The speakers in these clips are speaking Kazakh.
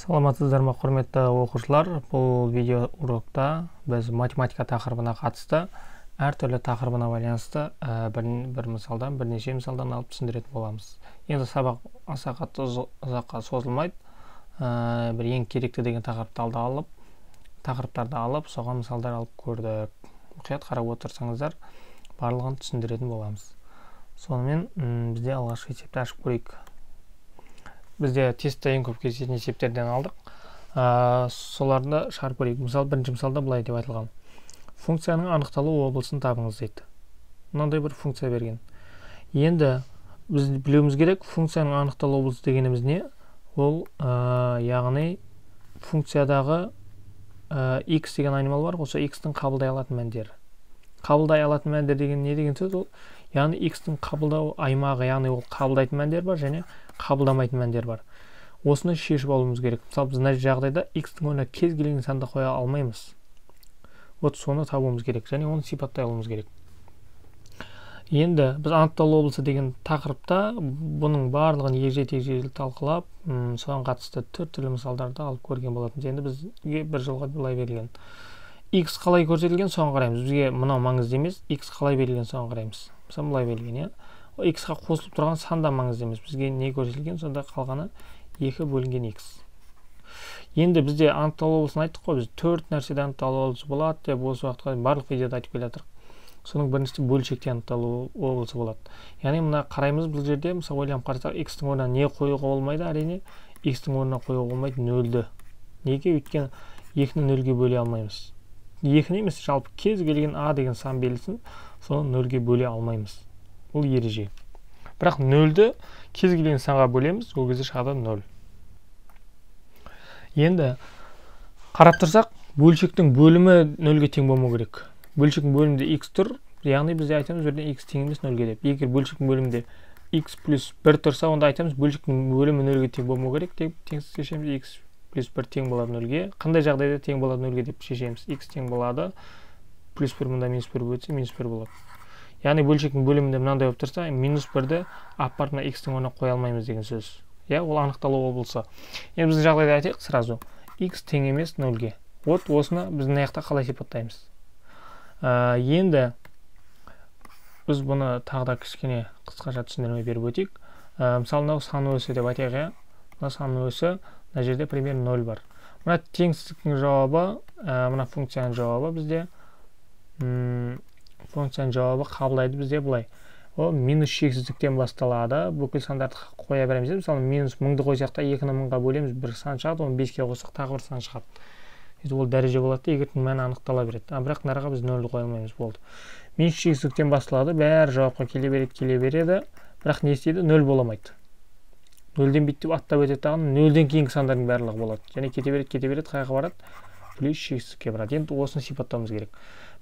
Саламатсыздар ма, құрметті оқушылар? Бұл видео урокта біз математика тақырыбына қатысты әртүрлі тақырыбына байланысты бір мысалдан, бірнеше мысалдан алып түсіндіретін боламыз. Енді сабақ аса қатты ұзаққа созылмайды. Бір ең керекті деген тақырыптарды алып, соған мысалдар алып көрдік. Мұқият қарап отырсаңыздар, барлығын түсіндіретін боламыз. Сонымен бізде алғашқы есепті ашып көрейік. Бізде тестте ең көп кездесетін есептерден алдық. Соларды шығарып көрейік. Мысал, бірінші мысалда былай деп айтылған. Функцияның анықталу облысын табыңыз дейді. Мынандай бір функция берген. Енді біз білуіміз керек, функцияның анықталу облысы дегеніміз не? Ол яғни функциядағы x деген айнымал бар, осы x-тің қабылдай алатын мәндері. Қабылдай алатын мәндер деген не деген сөз? Ол яғни x-тің қабылдау аймағы, яғни ол қабылдайтын мәндер бар және қабылдамайтын мәндер бар. Осыны шешіп алуымыз керек. Мысалы, біз мына жағдайда x-тің орнына кез келген санды қоя алмаймыз. Вот соны табуымыз керек және оны сипаттай алуымыз керек. Енді біз анықталу облысы деген тақырыпта бұның барлығын егжей-тегжейлі талқылап, соған қатысты түрлі мысалдарды алып көрген болатынбыз. Енді бізге бір жолға былай берілген. X қалай көрсетілген, соған қараймыз. Бізге мынау маңызды емес, x қалай берілген, соған қараймыз. Мысалы, былай берілген, x-қа қосылып тұрған сан да маңызды емес. Бізге не көрсетілген, сонда қалғаны 2 бөлінген x. Енді бізде анықталу облысын айттық қой, біз 4 нәрседе анықталу облысы болады деп осы уақытқа барлық видеода айтып келе жатырмыз. Соның біріншісі бөлшекте анықталу облысы болады. Яғни мына қараймыз, бұл жерде мысалы ойланып қарасақ, x-тің орнына не қоюға болмайды, әрине x-тің орнына қоюға болмайды 0-ді. Неге? Өйткені 2-ні 0-ге бөле алмаймыз. 2-ні емес, жалпы кез келген a деген сан белгісін соны 0-ге бөле алмаймыз. Бұл ереже. Бірақ 0-ді кез келген санға бөлеміз, ол кезде шығады 0. Енді қарап тұрсақ, бөлшектің бөлімі 0-ге тең болмау керек. Бөлшектің бөлімінде x тұр, яғни бізде айтамыз жерден x тең емес 0-ге деп. Егер бөлшектің бөлімінде x плюс 1 тұрса, онда айтамыз бөлшектің бөлімі 0-ге тең болмау керек деп теңсіз шешеміз. X плюс 1 тең болады 0-ге. Қандай жағдайда тең болады 0-ге деп шешеміз. X тең болады, плюс 1 мұнда минус 1 бөлсе, минус 1 болады. Яғни бөлшектің бөлімінде мынандай болып тұрса, минус 1-ді апарып мына x-тің орнына қоя алмаймыз деген сөз. Ол анықталу облысы. Енді біздің жағдайда айтайық сразу. X тең емес 0-ге. Вот осыны біз мына жақта қалай сипаттаймыз. Енді біз бұны тағы да кішкене қысқаша түсіндірме беріп өтейік. Мысалы, мынау сан өсі деп айтайық. Мына сан өсі, мына жерде примерно 0 бар. Мына теңсіздіктің жауабы, мына функцияның жауабы бізде функцияның жауабы қабылдайды бізде былай. Ол минус шексіздіктен басталады. Бүкіл сандарды қоя береміз. Мысалы, минус 1000-ды қойсақ та 2-ні 1000-ға бөлеміз, бір сан шығады, оны 5-ке қосақ тағы бір сан шығады. Ол дәреже болады, егердің мәні анықтала береді. Бірақ нараға біз 0-ді қоя алмаймыз болды. Минус шексіздіктен басталады, бәрі жауапқа келе береді. Бірақ не істейді? 0 боламайды. 0-ден бүйтіп аттап өтеді, 0-ден кейінгі сандардың барлығы болады. Және кете береді, қайға барады? Плюс шексіздікке барады. Енді осыны сипаттауымыз керек.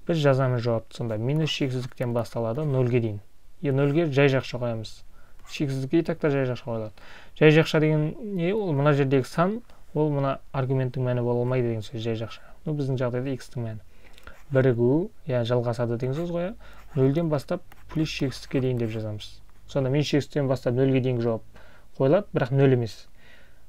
Біз жазамыз жауапты сонда. Минус шексіздіктен басталады 0-ге дейін. 0-ге жай жақша қоямыз. Шексіздікке и такта жай жақша қойылады. Жай жақша деген не? Ол мына жердегі сан, ол мына аргументтің мәні бола алмайды деген сөз жай жақша. Біздің жағдайда x-тің мәні. Бірігу, жалғасады деген сөз ғой. 0-ден бастап плюс шексіздікке дейін деп жазамыз. Сонда минус шексіздіктен бастап 0-ге дейінгі жауап қойылады, бірақ 0 емес.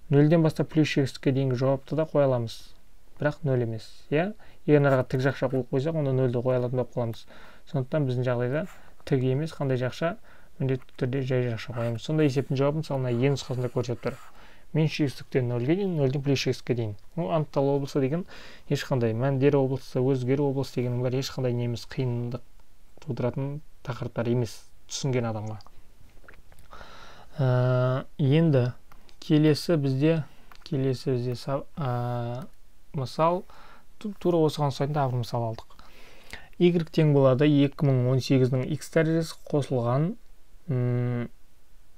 0-ден бастап плюс шексіздікке дейінгі жауапты да қоя аламыз. Бірақ 0 емес. Егер нараға тік жақша қойып қойсақ, онда 0-ді қоя алатын болып қаламыз. Сондықтан біздің жағдайда тік емес, қандай жақша, міндетті түрде жай жақша қоямыз. Сонда есептің жауабын мысалы е нұсқасында көрсетіп тұр. Минус шексіздіктен 0-ге дейін, 0-ден плюс шексіздікке дейін. Ол анықталу облысы деген ешқандай мәндер облысы, өзгеру облысы дегеннің бәрі ешқандай неміз қиындық тудыратын тақырыптар емес түсінген адамға. Енді келесі бізде мысал, тура осыған ұқсайтын тағы бір мысал алдық. Y тең болады 2018-ның x дәрежесі қосылған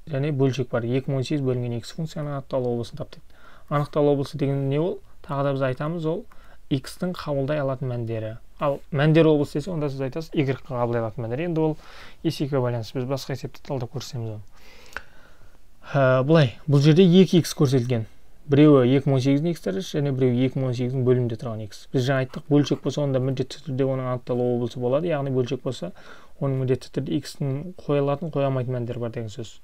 және бөлшек бар. 2018 бөлінген x функцияның анықталу облысын тап дейді. Анықталу облысы деген не ол? Тағы да біз айтамыз, ол x-тің қабылдай алатын мәндері. Ал мәндер облысы десе, онда сіз айтасыз y қабылдай алатын мәндер. Енді ол есепке байланысты. Біз басқа есепті талдап көрсетеміз оны. Бұлай, бұл жерде 2x көрсетілген. Біреуі 2018-дің x дәрежесі және біреуі 2018-дің бөлімінде тұрған x. Біз жаңа айттық, бөлшек болса, онда міндетті түрде оның анықталу облысы болады. Яғни бөлшек болса, оның міндетті түрде x-тің қойылатын, қойылмайтын мәндері бар деген сөз.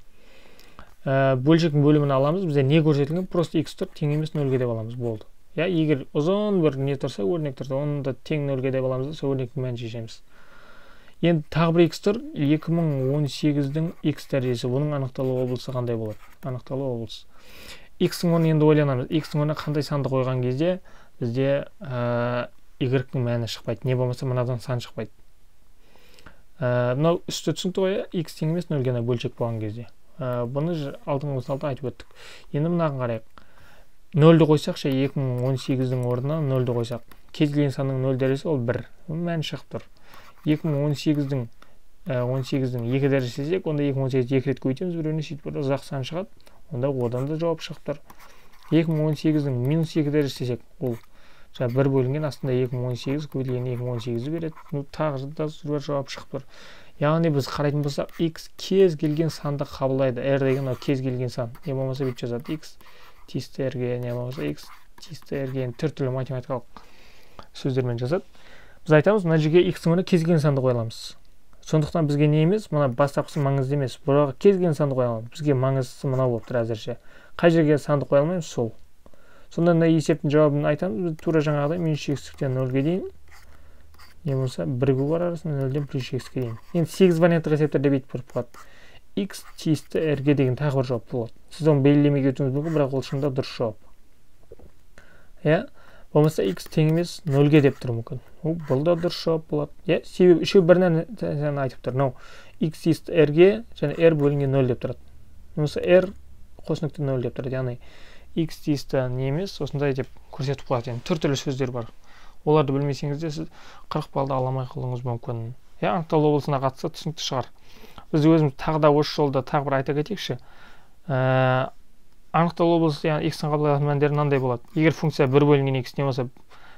бөлшектің бөлімін аламыз, бізде не көрсетілген, просто x тұр, тең емес 0-ге деп аламыз, болды. Егер ұзын бір не тұрса, өрнек тұрса, оны да тең 0-ге деп аламыз да, сол өрнектің мәнін шешеміз. Енді тағы бір x тұр, 2018-дің x дәрежесі, бұның анықталу облысы қандай болады? Анықталу облысы. X-ің орнын енді ойланамыз. X-ің орнына қандай санды қойған кезде бізде y-ның мәні шықпайды. Не болмаса мынадан сан шықпайды. Мынау үсті түсінікті ғой, x тең емес 0-ге бөлшек болған кезде. Бұны алдыңғы мысалда айтып өттік. Енді мынаған қарайық. 0-ді қойсақ, 2018-дің орнына 0-ді қойсақ, кез келген санның 0 дәрежесі ол 1. Мәні шығып тұр. 2018-дің 2 дәрежесі десек, онда 2018-ді 2 рет көбейтеміз, біреуіне сөйтіп бір ұзақ сан шығады. Онда одан да жауап шығып тұр. 2018-дің -2 дәрежесі десек, ол 1 бөлінген астында 2018 көбейтілген 2018-ді береді. Тағы да жауап шығып тұр. Яғни біз қарайтын болсақ, x кез келген санды қабылдайды. R деген кез келген сан. Не болмаса бүйтіп жазады. X тиісті R-ге, не болмаса x тиісті R-ге түрлі математикалық сөздермен жазады. Біз айтамыз, мына жерге x-ің орнына кез келген санды қойыламыз. Сондықтан бізге не емес, мына бастапқысы маңызды емес. Бұраға кез келген санды қоя аламыз. Бізге маңыздысы мынау болып тұр әзірше. Қай жерге санды қоя алмаймыз, сол. Сонда мына есептің жауабын айтамыз. Біз тура жаңағыдай минус x-тен 0-ге дейін, не болса бірігу бар арасында 0-ден плюс x-ге дейін. Енді 8 варианттық есептерде бүйтіп көріп қалады. X тиісті R-ге деген тағы бір жауап болады. Сіз оны белгілемей кетуіңіз мүмкін, бірақ ол шынында дұрыс жауап. Болмаса x тең емес 0-ге деп тұр мүмкін. Бұл да дұрыс жауап болады. Себебі үшеу бір нәрсені айтып тұр. X тиісті R-ге және R бөлінген 0 деп тұрады. Болмаса R қосыныкты 0 деп тұрады. Яғни x тиісті не емес, осындай деп көрсетіп қояды. Түрлі сөздер бар. Оларды білмесеңізде сіз 40 балды аламай қалуыңыз мүмкін. Анықталу облысына қатысты түсінікті шығар. Біз өзіміз тағы да осы жолда тағы бір айта кетейікші. Анықталу облысы, яғни x-ің қабылдайтын мәндері мынандай болады. Егер функция 1 бөлінген x не болса,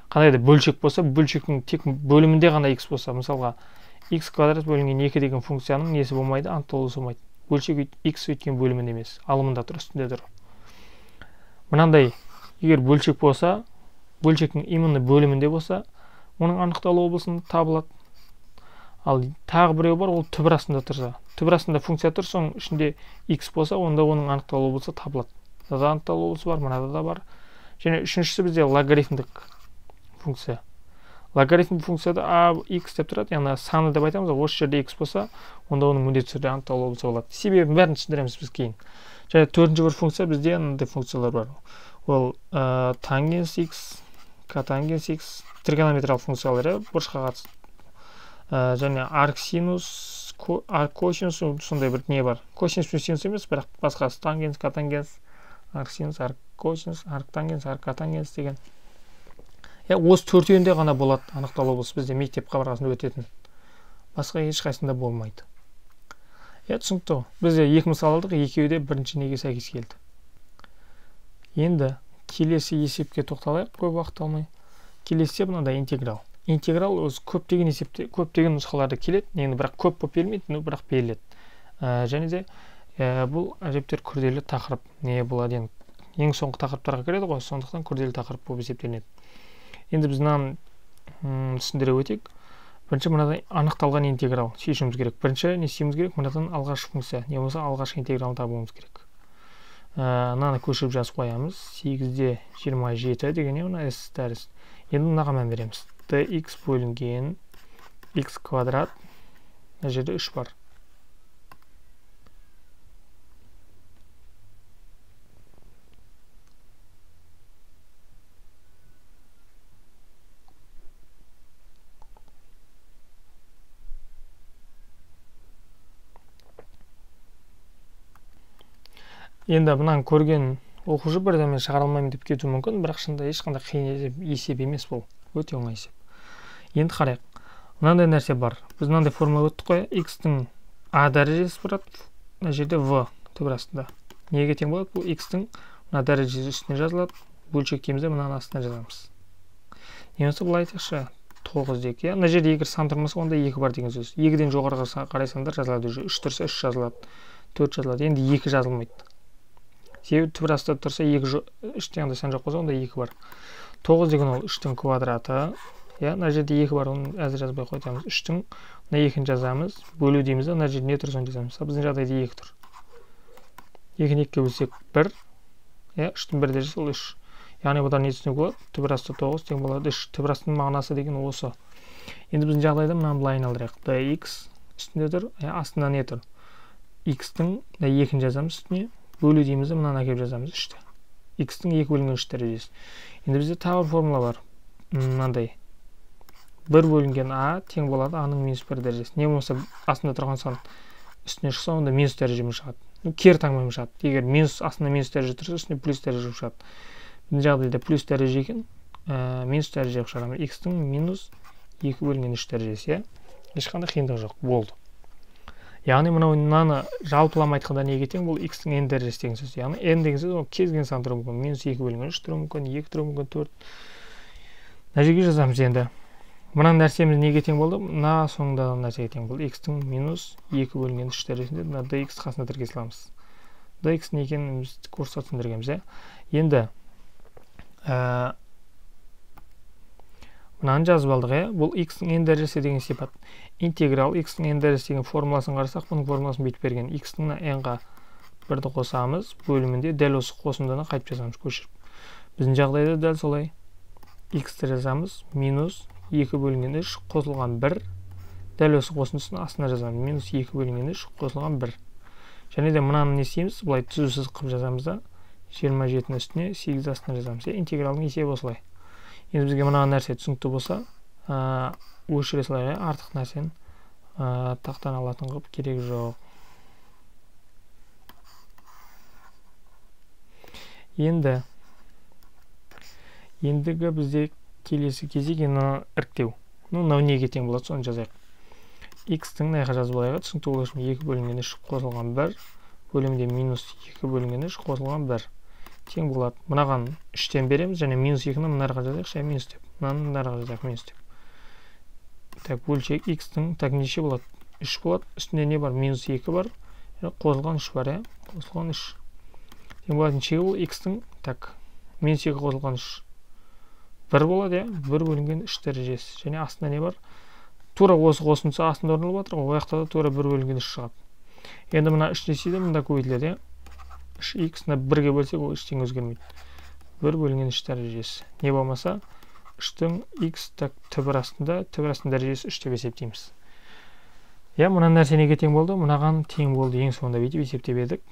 қандай да бөлшек болса, бөлшектің тек бөлімінде ғана x болса, мысалға x квадрат бөлінген 2 деген функцияның несі болмайды, анықталуы болмайды. Бөлшек x өткен бөлімінде емес, алымында тұр, үстінде тұр. Мынандай, егер бөлшек болса, бөлшектің именно бөлімінде болса, оның анықталу облысында табылады. Ал тағы біреу бар, ол түбір астында тұрса. Түбір астында функция тұр, соның ішінде x болса, онда оның анықталу облысы табылады. Мынада анықталу облысы бар, мынада да бар. Және үшіншісі бізде логарифмдік функция. Логарифмдік функцияда x деп тұрады, яғни саны деп айтамыз, осы жерде x болса, онда оның міндетті түрде анықталу облысы болады. Себебін бәрін түсіндіреміз біз кейін. Және төртінші бір функция бізде мынандай функциялар бар. Ол тангенс x, котангенс x, тригонометриялық функциялар, бұрышқа қатысты. Және арксинус, арккосинус, сондай бір не бар. Косинус пен синус емес, бірақ басқасы тангенс, котангенс, арксинус, арккосинус, арктангенс, арккотангенс деген. Осы төртеуінде ғана болады анықталу облысы бізде мектеп қабырғасында өтетін. Басқа ешқайсында болмайды. Түсінікті. Бізде екі мысал алдық, екеуі де бірінші неге сәйкес келді. Енді келесі есепке тоқталайық, көп уақыт алмай. Келесі мынандай интеграл. Интеграл өз көптеген есепте, көптеген нұсқаларда келеді, енді бірақ көп болып бермейді, бірақ беріледі. Және де бұл әжептер күрделі тақырып не болады, ең соңғы тақырыптарға кіреді ғой, сондықтан күрделі тақырып болып есептелінеді. Енді біз мынаны түсіндіре өтейік. Бірінші мынадай анықталған интеграл шешуіміз керек. Бірінші не істеуіміз керек? Мынадан алғашқы функция, не болса алғашқы интегралды табуымыз керек. Мынаны көшіріп жазып қоямыз. 8-де 27 деген не мына s дәріс. Енді мынаға мән береміз. dx бөлінген x квадрат, мына жерде 3 бар. Енді мынаны көрген оқушы бірден шығара алмаймын деп кетуі мүмкін, бірақ шынында ешқандай қиын есеп емес бұл. Өте оңай есеп. Енді қарайық. Мынандай нәрсе бар. Біз мынандай формула өттік қой. X-тің a дәрежесі тұрады. Мына жерде v түбір астында. Неге тең болады? Бұл x-тің мына дәрежесі үстіне жазылады. Бөлшектейміз де мынаның астына жазамыз. Немесе былай айтайықшы, 9 дейік. Мына жерде егер сан тұрмаса, онда 2 бар деген сөз. 2-ден жоғарыға қарай сандар жазылады. 3 тұрса 3 жазылады. 4 жазылады. Енді 2 жазылмайды. Себебі түбір астында тұрса 3-тен сан жоқ болса, онда 2 бар. 9 деген ол 3-тің квадраты. Мына жерде 2 бар, оны әзір жазбай қоямыз. 3-тің мына 2-ні жазамыз. Бөлу дейміз, мына жерде не тұр, соны жазамыз. Біздің жағдайда 2 тұр. 2-ні 2-ге бөлсек 1, 3-тің 1 дәрежесі ол 3. Яғни бұдан не түсінуге болады? Түбір асты 9 тең болады 3. Түбір астының мағынасы деген осы. Енді біздің жағдайда мынаны былай айналдырайық. Dx үстінде тұр, астында не тұр? X-тің 2-ні жазамыз үстіне, бөлу дейміз, мынаны әкеліп жазамыз 3-ті. X-тің 2 бөлінген 3 дәрежесі. Енді бізде тағы бір формула бар. Мынандай. 1 бөлінген А тең болады А-ның минус 1 дәрежесі. Не болмаса астында тұрған сан үстіне шықса, онда минус дәрежемен шығады. Кері таңбамен шығады. Егер минус астында минус дәреже тұрса, үстіне плюс дәреже шығады. Бұл жағдайда плюс дәреже екен, минус дәреже шығарамыз. X-тің минус 2 бөлінген 3 дәрежесі. Ешқандай қиындық жоқ. Болды. Яғни мынаны жалпылама айтқанда неге тең? Бұл X-тің n дәрежесі деген сөз. Яғни n деген сөз ол кез келген сан тұруы мүмкін. Минус 2 бөлінген 3 тұруы мүмкін, 2 тұруы мүмкін, 4. Мына жерге жазамыз енді. Мына нәрсеміз неге тең болды? Мына соңындағы нәрсеге тең болды. X-тің минус 2 бөлінген 3 дәрежесінде мына dx қасына тіркесе аламыз. Dx не екенін біз курста түсіндіргенбіз. Енді мынаны жазып алдық, бұл x-тің n дәрежесі деген сипат. Интеграл x-тің n дәрежесі деген формуласын қарасақ, бұның формуласын бүйтіп берген. X-тің n-ға 1-ді қосамыз, бөлімінде дәл осы қосындыны қайтып жазамыз, көшіріп. Біздің жағдайда дәл солай. X-ті жазамыз, минус 2 бөлінген 3 қосылған 1. Дәл осы қосындысын астына жазамыз. Минус 2 бөлінген 3 қосылған 1. Және де мынаны не істейміз? Бұлай түзусіз қып жазамыз да. 27-ні үстіне 8 астына жазамыз. Интегралдың есебі осылай. Енді бізге мына нәрсе түсінікті болса, өшіре салайық, артық нәрсені тақтан алатын қып керек жоқ. Ендігі бізде келесі кезек іріктеу. Мынау неге тең болады, соны жазайық. X-тің мынаға жазып алайық. Түсінікті болу үшін 2 бөлінген 3 қосылған 1, бөлімде минус 2 бөлінген 3 қосылған 1 тең болады. Мынаған 3-тен береміз, және минус 2-ні мынарға жазайық, және минус деп. Мынаны мынарға жазайық, минус деп. Так, бөлшек X-тің неше болады? 3 болады. Үстінде не бар? Минус 2 бар. Қосылған 3 бар, қосылған 3. Тең болатын шегі бұл X-тің, так, минус 2 қосылған 3. 1 болады, 1 бөлінген 3 дәрежесі. Және астында не бар? Тура осы қосындысы астында орналып жатыр, ол жақта да тура 1 бөлінген 3 шығады. Енді мына 3 десейді, мында көбейтіледі. 3x-ні 1-ге бөлсек, ол 3 тең өзгермейді. 1 бөлінген 3 дәрежесі. Не болмаса, 3-тің x түбір астында дәрежесі 3 деп есептейміз. Мына нәрсе неге тең болды? Мынаған тең болды. Ең соңында бүйтіп есептеп едік.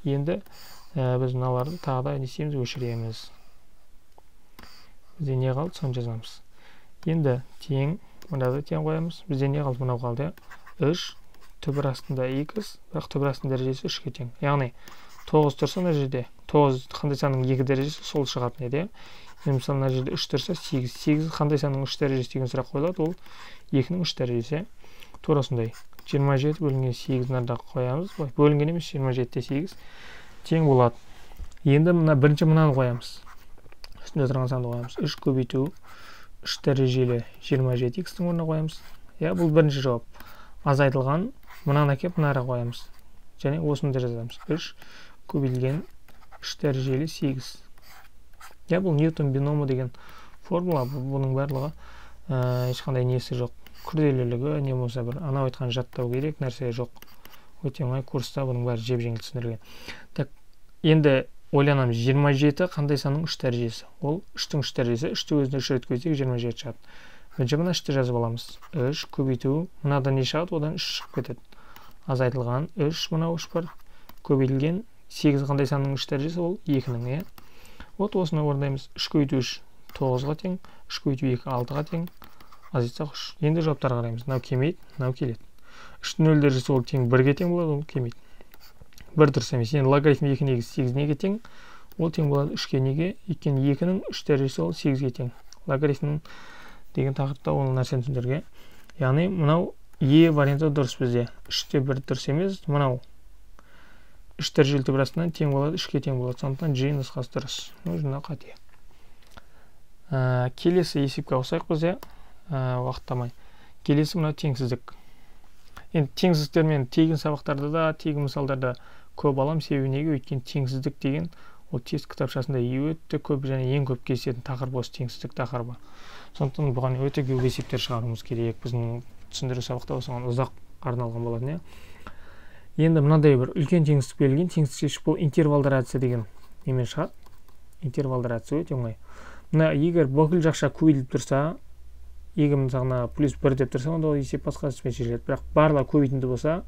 Енді біз мыналарды тағы да не істейміз? Өшіреміз. Бізде не қалды? Соны жазамыз. Енді тең, мынада тең қоямыз. Бізде не қалды? Мынау қалды. 3 түбір астында x, бірақ түбір астында дәрежесі 3-ге тең. Яғни 9 тұрса мына жерде 9 қандай санның 2 дәрежесі сол шығатын еді. Енді мысалы мына жерде 3 тұрса 8. 8 қандай санның 3 дәрежесі деген сұрақ қойылады, ол 2-нің 3 дәрежесі. Тура осындай. 27 бөлінген 8 нарда қоямыз. Бөлінген емес, 27-те 8 тең болады. Енді бірінші мынаны қоямыз. Үстінде тұрған санды қоямыз. 3 көбейту 3 дәрежелі 27x-тің орнына қоямыз. Бұл бірінші жауап. Азайтылған, мынаны әкеп мынара қоямыз. Және осыны да жазамыз. 3 көбейтілген 3 дәрежелі 8. Бұл Ньютон биномы деген формула. Бұның барлығы ешқандай несі жоқ. Күрделілігі не болса бір анау айтқан жаттау керек нәрсе жоқ. Өте оңай, курста бұның бәрі жеп-жеңіл түсіндірілген. Так, енді ойланамыз, 27 қандай санның 3 дәрежесі? Ол 3-тің 3 дәрежесі, 3-ті өзіне 3 рет көбейтсек 27 шығады. Бірінші мына 3-ті жазып аламыз. 3 көбейту, мынадан не шығады? Одан 3 шығып кетеді. Азайтылған 3, мынау 3 бар. Көбейтілген 8 қандай санның 3 дәрежесі? Ол 2-нің. Осыны орындаймыз. 3 көбейту 3 9-ға тең, 3 көбейту 2 6-ға тең. Азайтсақ 3. Енді жауаптарға қараймыз. Мынау келмейді, мынау келеді. 3-тің 0 дәрежесі ол тең 1-ге тең болады, ол келмейді. 1 дұрыс емес. Енді логарифм 2 негізі 8 неге тең? Ол тең болады 3-ге неге? Өйткені 2-нің 3 дәрежесі ол 8-ге тең. Логарифм деген тақырыпта ол нәрсені түсіндірген. Яғни мынау варианты дұрыс бізде. 3-те 1 дұрыс емес. Мынау 3 дәрежелі түбір астынан тең болады, 3-ге тең болады. Сондықтан G нұсқасы дұрыс. Мына қате. Келесі есепке ауысайық бізде. Уақыттамай. Келесі мына теңсіздік. Енді теңсіздіктер мен тегін сабақтарда да, тегін мысалдарда көп алам. Себебі неге? Өйткені теңсіздік деген ол тест кітапшасында өте көп және ең көп кездесетін тақырып осы теңсіздік тақырыбы. Сондықтан бұған өте көп есептер шығаруымыз керек. Біздің түсіндіру сабақта осыған ұзақ арналған болатын. Енді мынандай бір үлкен теңсіздік берілген, теңсіздік шешіп бұл интервалдар әдісі деген немен шығады. Интервалдар әдісі өте оңай. Мына егер бүкіл жақша көбейтіліп тұрса, егер мысалға плюс 1 деп тұрса, онда ол есеп басқа әдіспен шешіледі. Бірақ барлығы көбейтінді болса,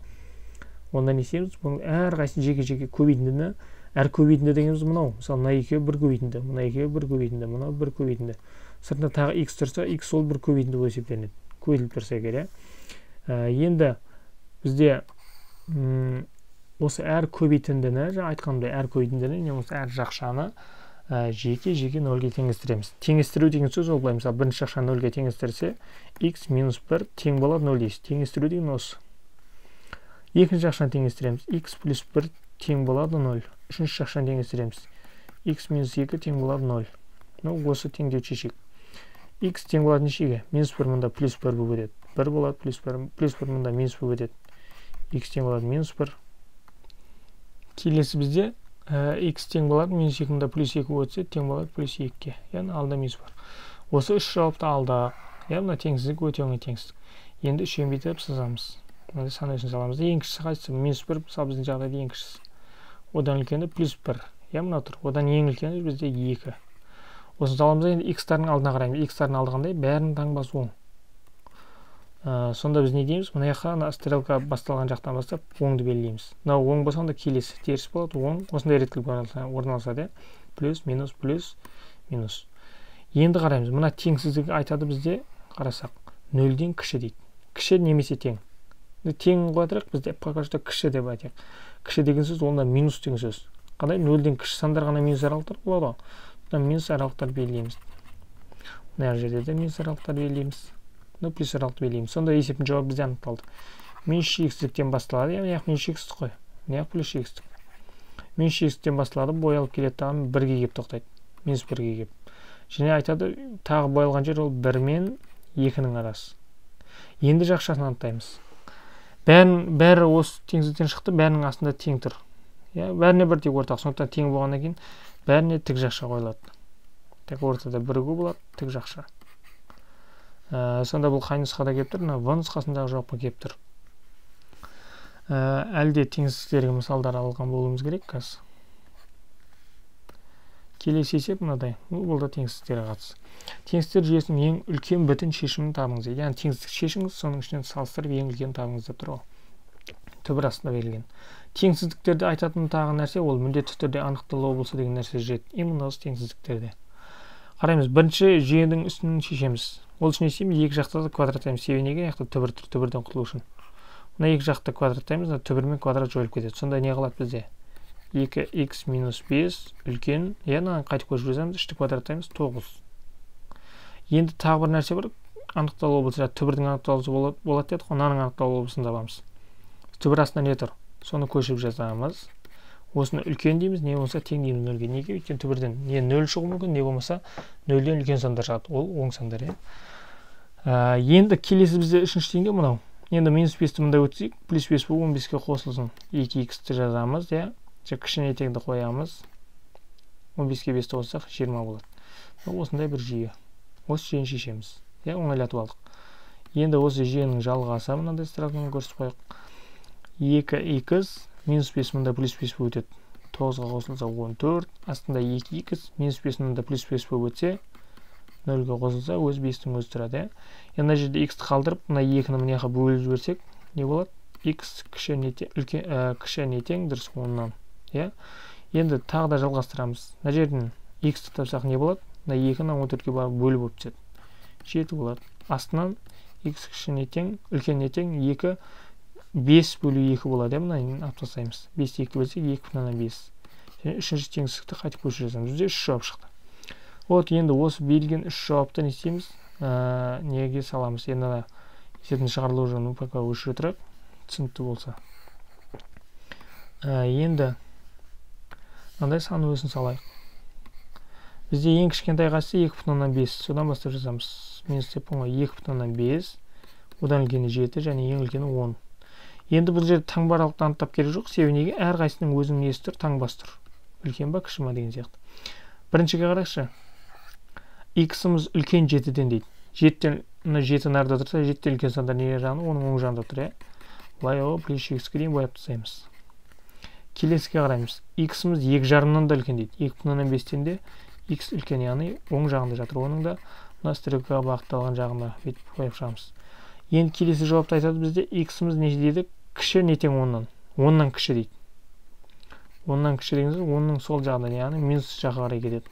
онда не істейміз? Бұның әрқайсысын жеке-жеке көбейтіндіні, әр көбейтінді дегеніміз мынау. Мысалы, мына екеуі бір көбейтінді, мына екеуі бір көбейтінді, мынау бір көбейтінді. Сыртында тағы x тұрса, x сол бір көбейтінді болып есептелінеді. Көбейтіліп тұрса егер, енді бізде осы әр көбейтіндіні, жаңа айтқанымдай әр көбейтіндіні, немесе әр жақшаны жеке-жеке нөлге теңестіреміз. Теңестіру деген сөз ол былай, мысалы, бірінші жақшаны нөлге теңестірсе, x минус 1 тең болады 0 дейсіз. Теңестіру деген осы. Екінші жақшаны теңестіреміз, x плюс 1 тең болады 0. Үшінші жақшаны теңестіреміз, x минус 2 тең болады 0. Осы теңдеу шешейік. X тең болады нешеге? Минус 1 мұнда плюс 1 болып өтеді. 1 болады плюс 1, плюс 1 мұнда минус болып өтеді. X тең болады минус 1. Келесі бізде x тең болады минус 2 мұнда плюс 2 өтсе тең болады плюс 2-ге. Яғни алда минус бар. Осы үш жауапты алдық. Мына теңсіздік өте оңай теңсіздік. Енді үшеуін бүйтіп сызамыз. Мына сан өсін саламыз. Ең кішісі қайсысы? Минус 1, мысалы біздің жағдайда ең кішісі. Одан үлкені плюс 1. Мына тұр. Одан ең үлкені бізде 2. Осы саламыз. Енді x-тардың алдына қараймыз. X-тардың алды қандай? Бәрінің таңбасы оң. Сонда біз не дейміз? Мына жаққа стрелка басталған жақтан бастап оңды белгілейміз. Мынау оң болса, онда келесі теріс болады. Оң осындай реттілік орналасады. Плюс, минус, плюс, минус. Енді қараймыз. Мына теңсіздік айтады бізде, қарасақ, 0-ден кіші дейді. Кіші немесе тең. Тең қойдырық, бізде пока что кіші деп айтайық. Кіші деген сөз, онда минус деген сөз. Қандай? 0-ден кіші сандар ғана минус аралықтар болады. Минус аралықтар белгілейміз. Мына жерде де минус аралықтар белгілейміз. Плюс аралықты белгілейміз. Сонда есептің жауабы бізде анықталды. Минус x-тен басталады. Яғни минус x-тік қой. Яғни плюс x-тік. Минус x-тен басталады, боялып келеді, тағы 1-ге кеп тоқтайды. Минус 1-ге кеп. Және айтады, тағы боялған жер ол 1 мен 2-нің арасы. Енді жақшасын анықтаймыз. Бәрі осы теңсіздіктен шықты, бәрінің астында тең тұр. Бәріне бір тек ортақ. Сондықтан тең болғаннан кейін бәріне тік жақша қойылады. Тек ортада бірігу болады, тік жақша. Сонда бұл қай нұсқада кеп тұр? В нұсқасындағы жауапқа кеп тұр. Әлде теңсіздіктерге мысалдар алған болуымыз керек қазір. Келесі есеп мынадай. Бұл да теңсіздіктерге қатысты. Теңсіздіктер жүйесінің ең үлкен бүтін шешімін табыңыз дейді. Яғни теңсіздік шешіңіз, соның ішінен салыстырып ең үлкен табыңыз деп тұр. Түбір астында берілген. Теңсіздіктерде айтатын тағы нәрсе ол міндетті түрде анықталуы болса деген нәрсе жүреді. Именно осы теңсіздіктерде. Қараймыз, бірінші жүйенің үстін шешеміз. Ол үшін не істейміз? Екі жақты квадраттаймыз. Себебі неге? Түбір тұр, түбірден құтылу үшін. Мына екі жақты квадраттаймыз, түбір мен квадрат жойылып кетеді. Сонда не қалады бізде? 2x минус 5 үлкен, яғни қайтып көшіп жазамыз, үшті квадраттаймыз 9. Енді тағы бір нәрсе бар, анықталу болса, түбірдің анықталуысы болады дедік, мынаның анықталу болсын табамыз. Түбір астында не тұр? Соны көшіп жазамыз. Осыны үлкен дейміз, не болса тең дейміз нөлге. Неге? Өйткені түбірден не 0 шығуы мүмкін, не болмаса 0-ден үлкен сандар шығады. Ол оң сандар. Енді келесі бізде үшінші теңдеу мынау. Енді минус 5-ті мында өтсек, плюс 5 болып 15-ке қосылсын. 2x-ті жазамыз, кішіне теңді қоямыз. 15-ке 5-ті қоссақ 20 болады. Осындай бір жүйе. Осы жүйені шешеміз. Оңайлатып алдық. Енді осы жүйенің жалғасы мынандай стрелкамен көрсетіп қояйық. 2x минус 5 мұнда плюс 5 болып өтеді. 9-ға қосылса 14. Астында 2x минус 5 мұнда плюс 5 болып өтсе 0-ға қосылса өз 5-тің өзі тұрады. Енді жерде x-ті қалдырып, мына 2-ні мыняққа бөліп жіберсек, не болады? X кіші не тең дұрыс 10-нан. Енді тағы да жалғастырамыз. Мына жерден x-ті тапсақ не болады? Мына 2-ні 14-ке барып бөліп болып түседі. 7 болады. Астынан x кіші не тең, үлкен не тең 2 5 бөлу 2 болады. Мына аптасаймыз. 5-ті 2 бөлсек 2,5. Және үшінші теңсіздікті қайтып көшіріп жазамыз. Бізде 3 жауап шықты. Енді осы берілген 3 жауапты не істейміз? Неге саламыз? Енді есептің шығарылу жағын пока өшіре тұрайық. Түсінікті болса. Енді мынандай сан өсін салайық. Бізде ең кішкентай қайсысы 2,5. Содан бастап жазамыз. Минус деп оңай 2,5. Одан үлкені 7 және ең үлкені 10. Енді бұл жерде таңбаралықты анықтап керек жоқ. Себебі неге? Әрқайсының өзінің несі тұр, таңбасы тұр. Үлкен ба, кіші ма деген сияқты. Біріншіге қарайықшы. X-ымыз үлкен 7-ден дейді. 7-тен, мына 7 нарда тұрса, 7-тен үлкен сандар не жағында, оның оң жағында тұр. былай плюс x-ке дейін бояп тастаймыз. Келесіге қараймыз. X-іміз 2,5-нан да үлкен дейді. 2,5-тен де x үлкен, яғни оң жағында жатыр. Оның да мына стрелкаға бағытталған жағына бүйтіп қойып шығамыз. Енді келесі жауапты айтады бізде x-іміз не дейді? Кіші не тең 10-нан. 10-нан кіші дейді. 10-нан кіші дегеніміз 10-ның сол жағынан, яғни минус жаққа қарай кетеді.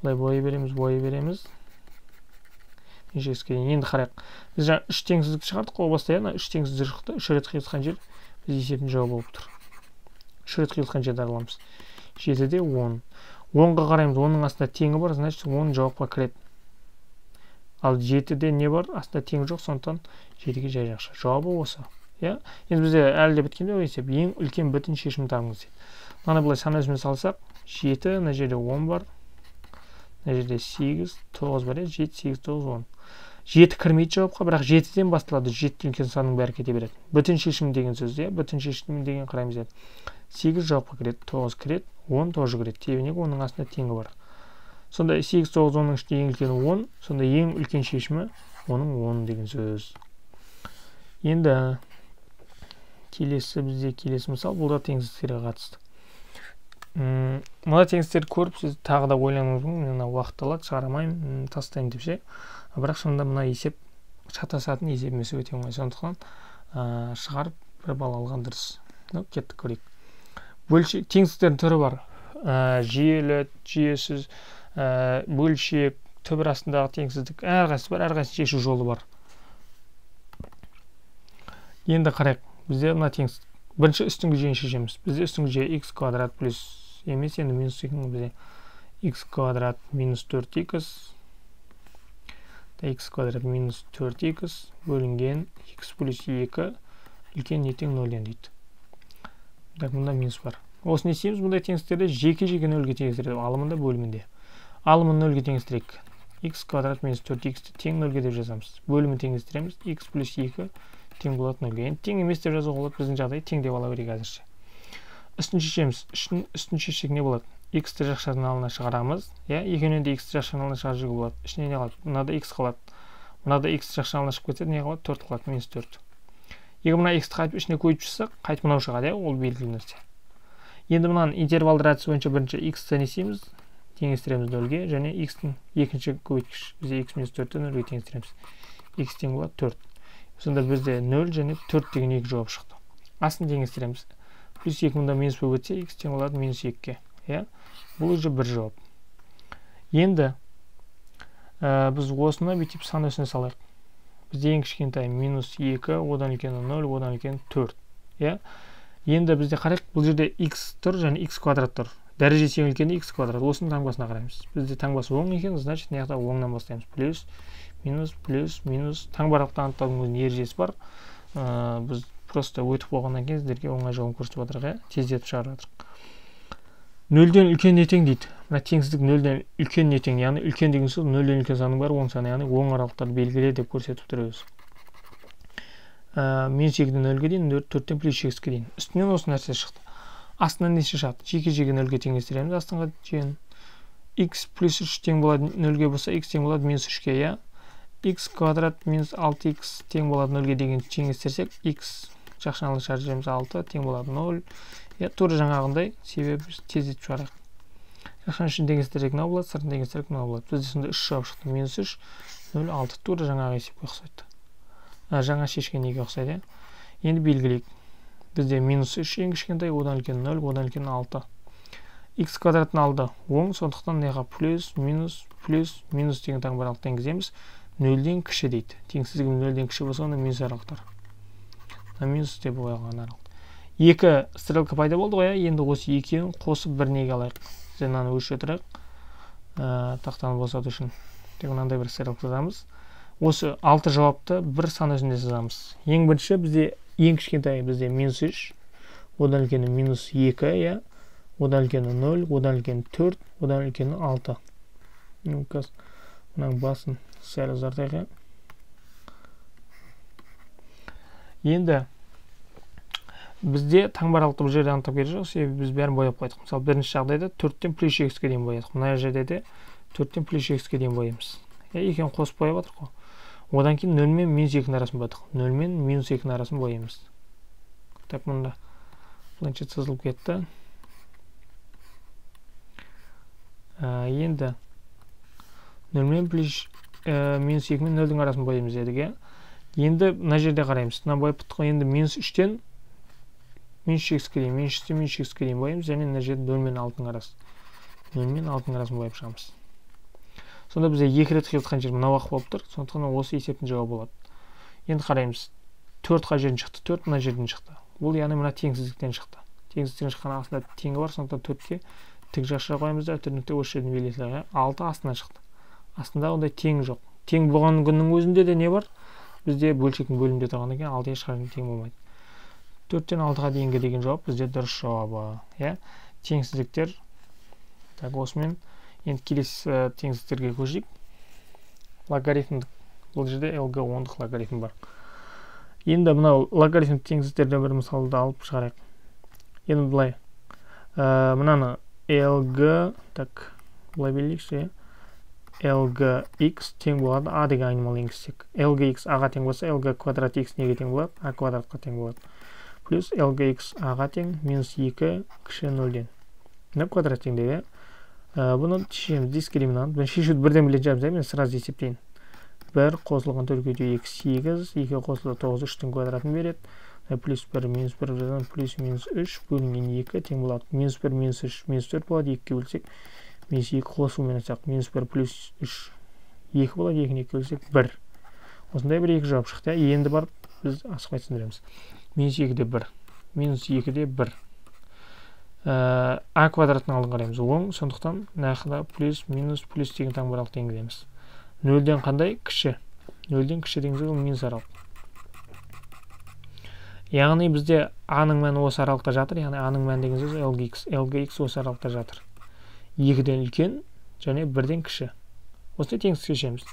Былай бой береміз. Енді қарайық. Біз жаңа 3 теңсіздік шығардық, ол баста яғни 3 теңсіздік шықты. 3 рет қиылысқан жер біз есептің жауабы болып тұр. 3 рет қиылысқан жерді араламыз. 7-де 10. 10-ға қараймыз, 10-ның астында теңі бар, значит 10 жауапқа кіреді. Ал 7-де не бар? Астында тең жоқ, сондықтан 7-ге жай жақша. Жауабы осы. Енді бізде әлі де біткен жоқ есеп. Ең үлкен бүтін шешім табыңыз дейді. Мына былай сан өзімен салсақ, 7, мына жерде 10 бар. Мына жерде 8, 9 бар, 7, 8, 9, 10. 7 кірмейді жауапқа, бірақ 7-ден басталады. 7-ден үлкен санның бәрі кете береді. Бүтін шешім деген сөз, бүтін шешім деген қараймыз еді. 8 жауапқа кіреді, 9 кіреді, 10 тоже кіреді. Себебі оның астында теңі бар. Сонда 8, 9, 10-ның ішінде ең үлкені 10, сонда ең үлкен шешімі оның 10 деген сөз. Енді келесі мысал, бұл да теңсіздіктерге қатысты. Мына теңсіздіктерді көріп, сіз тағы да ойлануыңыз мүмкін, мен уақыт алады, шығарамаймын, тастаймын деп ше. Бірақ шынында мына есеп шатасатын есеп емес, өте оңай. Сондықтан шығарып бір балл алған дұрыс. Кеттік көрейік. Теңсіздіктердің түрі бар. Жүйелі, жүйесіз, бөлшек, түбір астындағы теңсіздік, әрқайсысы бар, әрқайсының шешу жолы бар. Енді қарайық. Бізде мына теңсіздік. Бірінші үстіңгі жүйені шешеміз. Бізде үстіңгі жүйе x квадрат плюс емес, енді минус 2 бізде x квадрат минус 4x x квадрат минус 4x бөлінген x плюс 2 үлкен не тең 0-ден дейді. Мұнда минус бар. Осы не істейміз? Мұндай теңсіздіктерді жеке-жеке 0-ге теңестіреді. Алымында бөлімінде. Алымын 0-ге теңестірейік. x квадрат минус 4x тең 0-ге деп жазамыз. Бөлімін теңестіреміз. x плюс 2 тең болады 0-ге. Енді тең емес деп жазуға болады, біздің жағдай тең деп ала берейік әзірше. Үстін шешеміз. Үстін шешсек не болады? X-ті жақшадан алына шығарамыз. Екеуінен де X-ті жақшадан алына шығарып болады. Ішіне не қалады? Мынада X қалады. Мынада X-ті жақшадан алына шығып кетсе, не қалады? 4 қалады, минус 4. Егер мына X-ті қайтып ішіне көйіп шықсақ, қайтып мынау шығады, ол белгілі нәрсе. Енді мынаның интервалдар әдісі бойынша бірінші X-ті не істейміз? Теңестіреміз 0-ге, және X-тің екінші көбейткіш. Бізде X минус 4-ті 0-ге теңестіреміз. X тең болады 4. Сонда бізде 0 және 4 деген екі жауап шықты. Астын теңестіреміз. Плюс 2 мұнда минус болып өтсе, x тең болады минус 2-ге. Бұл уже бір жауап. Енді біз осыны бүйтіп сан өсіне салайық. Бізде ең кішкентай минус 2, одан үлкені 0, одан үлкені 4. Енді бізде қарайық, бұл жерде x тұр және x квадрат тұр. Дәрежесі ең үлкені x квадрат. Осының таңбасына қараймыз. Бізде таңбасы оң екен, значит, не жақта оңнан бастаймыз. Плюс, минус, плюс, минус. Таңбарлықты анықтаудың өзінің ережесі бар. Біз просто өтіп болғаннан кейін сіздерге оңай жолын көрсетіп отырық, тездетіп шығарып жатырық. 0-ден үлкен не тең дейді. Мына теңсіздік 0-ден үлкен не тең, яғни үлкен деген сөз 0-ден үлкен санның бәрі оң саны, яғни оң аралықтарды белгіле деп көрсетіп тұр өзі. Минус 2-ден 0-ге дейін, 4-тен плюс 2-ге дейін. Үстінен осы нәрсе шықты. Астынан не шығады? Жеке-жеке 0-ге теңестіреміз астыңға жүйені. X плюс 3 тең болады 0-ге болса, x тең болады минус 3-ге, x квадрат минус 6x тең болады 0-ге деген теңестірсек, x жақшаны алып шығарып жібереміз 6 тең болады 0. Тура жаңағындай, себебі тездетіп шығарайық. Жақшаны үшін теңестірсек мынау болады, сыртын теңестірсек мынау болады. Бізде сонда 3 жауап шықты. Минус 3, 0, 6. Тура жаңағы есепке ұқсайды. Жаңа шешкен неге ұқсайды. Енді белгілейік. Бізде минус 3 ең кішкентай, одан үлкен 0, одан үлкен 6. X квадратын алды оң, сондықтан неға плюс, минус деген таңбарлықты енгіземіз. 0-ден кіші дейді. Теңсіздігім 0-ден кіші болса, онда минус аралықтар. Минус деп қойған аралық. 2 стрелка пайда болды ғой, енді осы екеуін қосып бір неге алайық. Біз мынаны өлшей тұрайық. Тақтаны босату үшін. Тек мынандай бір стрелка жазамыз. Осы 6 жауапты бір сан өзінде жазамыз. Ең бірінші бізде ең кішкентай бізде минус 3, одан үлкені минус 2, одан үлкені 0, одан үлкені 4, одан үлкені 6. Мұның басын сәл ұзартайық. Енді бізде таңбаралықты бұл жерде анықтап керек жоқ, себебі біз бәрін бояп қойдық. Мысалы, бірінші жағдайда 4-тен плюс 2-ге дейін боядық. Мына жерде де 4-тен плюс 2-ге дейін боямыз. Екеуін қосып бояп жатырық қой. Одан кейін 0 мен -2-ның арасын боядық. 0 мен -2-ның арасын боямыз. Так, мұнда планшет сызылып кетті. Енді 0 мен -2 мен 0-дің арасын боямыз дедік. Енді мына жерде қараймыз. Мына бояп біттік. Енді -3-тен -3x-ке дейін, -3-тен -3x-ке дейін боямыз, және мына жерде 0 мен 6-ның арасы. 0 мен 6-ның арасын бояп шығамыз. Сонда бізде 2 рет қиылысқан жер мына уақыт болып тұр. Сондықтан осы есептің жауабы болады. Енді қараймыз. 4 қай жерден шықты? 4 мына жерден шықты. Бұл яғни мына теңсіздіктен шықты. Теңсіздіктен шыққан астында теңі бар, сондықтан 4-ке тік жақша қоямыз да, нүкте осы жерден белгілейік. 6 астынан шықты. Астында ондай тең жоқ. Тең болған күннің өзінде де не бар? Бізде бөлшектің бөлімде тұрғаннан кейін 6-ға ешқашан тең болмайды. 4-тен 6-ға дейінгі деген жауап бізде дұрыс жауабы. Теңсіздіктер. Так, осымен енді келесі теңсіздіктерге көшейік. Логарифмдік. Бұл жерде LG 10-дық логарифм бар. Енді мынау логарифмдік теңсіздіктерден бір мысалды алып шығарайық. Енді былай. Мынаны LG, так, былай белгілейікші. LGX тең болады, A деген айнымалы енгізсек. LGX A-ға тең болса, LG квадрат X неге тең болады? A квадратқа тең болады. Плюс LGX A-ға тең, -2 кіші 0-ден. Мына квадрат теңдегі. Бұны шешеміз, дискриминант. Бұны шешуді бірден білетін жабыз, мен сразу есептейін. 1 қосылған 4-ке 2 8, 2 қосылған 9, 3-тің квадратын береді. Плюс 1, -1, плюс -3 бөлінген 2 тең болады. -1, -3, -4 болады, 2-ке бөлсек. -2 қосумен жасақ, -1 плюс 3 2 болады, 2-ні 2 бөлсек 1. Осындай бір 2 жауап шықты. Енді барып біз асықпай түсіндіреміз. -2-де 1, -2-де 1. A квадраттың алдын қараймыз. 10, сондықтан нақыда плюс, минус, плюс деген таң бір алты енгіземіз. 0-ден қандай? Кіші. 0-ден кіші деңіз ол минус аралық. Яғни бізде A-ның мәні осы аралықта жатыр. Яғни A-ның мәні деген сөз LGX. LGX осы аралықта жатыр. 2-ден үлкен және 1-ден кіші. Осындай теңсіздік шешеміз.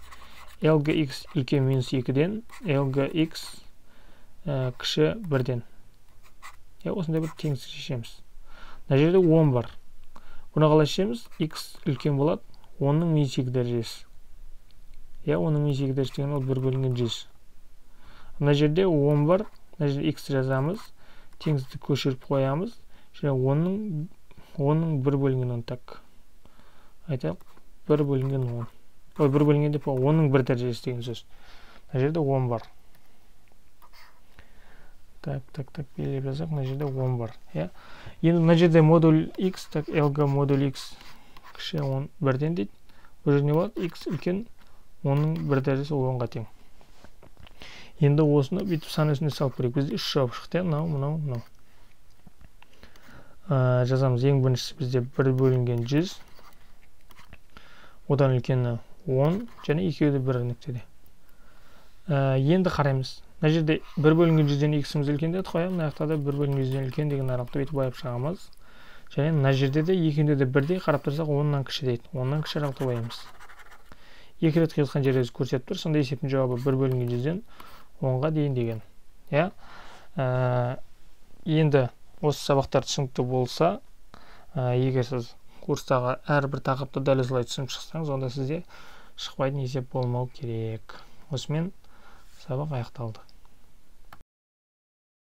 LGX үлкен -2-ден, LGX кіші 1-ден. Осындай бір теңсіздік шешеміз. Мына жерде 10 бар. Бұны қалай шешеміз? X үлкен болады, 10-ның -2 дәрежесі. 10-ның -2 дәрежесі деген ол 1 бөлінген 100. Мына жерде 10 бар. Мына жерде X жазамыз. Теңсіздік көшіріп қоямыз. Және 10-ның 1 бөлінген 10. Так. Айталық, 1 бөлінген 10. 1 бөлінген деп 10-ның 1 дәрежесі деген сөз. Мына жерде 10 бар. Так, белгілеп жазақ, мына жерде 10 бар. Енді мына жерде модуль X, так, LG модуль X кіші 1-ден дейді. Бұл жерде не болады? X үлкен 10-ның 1 дәрежесі 10-ға тең. Енді осыны бүйтіп сан өсіне салып көрейік. Бізде 3 жауап шықты. Мынау. Жазамыз. Ең біріншісі бізде 1 бөлінген 100. Одан үлкені 10 және екеуі де 1 нүктеде. Енді қараймыз. Мына жерде 1 бөлінген 100-ден X-іміз үлкен деді қоямыз. Мына жақта да 1 бөлінген 100-ден үлкен деген аралықты бүйтіп бояп шығамыз. Және мына жерде де екеуінде де 1-дей қарап тұрсақ 10-нан кіші дейді. 10-нан кіші аралықты боямыз. 2 рет қиылысқан жерде көрсетіп тұр. Сонда есептің жауабы 1 бөлінген 100-ден 10-ға дейін деген. Енді осы сабақтар түсінікті болса, егер сіз курстағы әрбір тақырыпты дәл осылай түсініп шықсаңыз, онда сізде шықпайтын есеп болмау керек. Осымен сабақ аяқталды.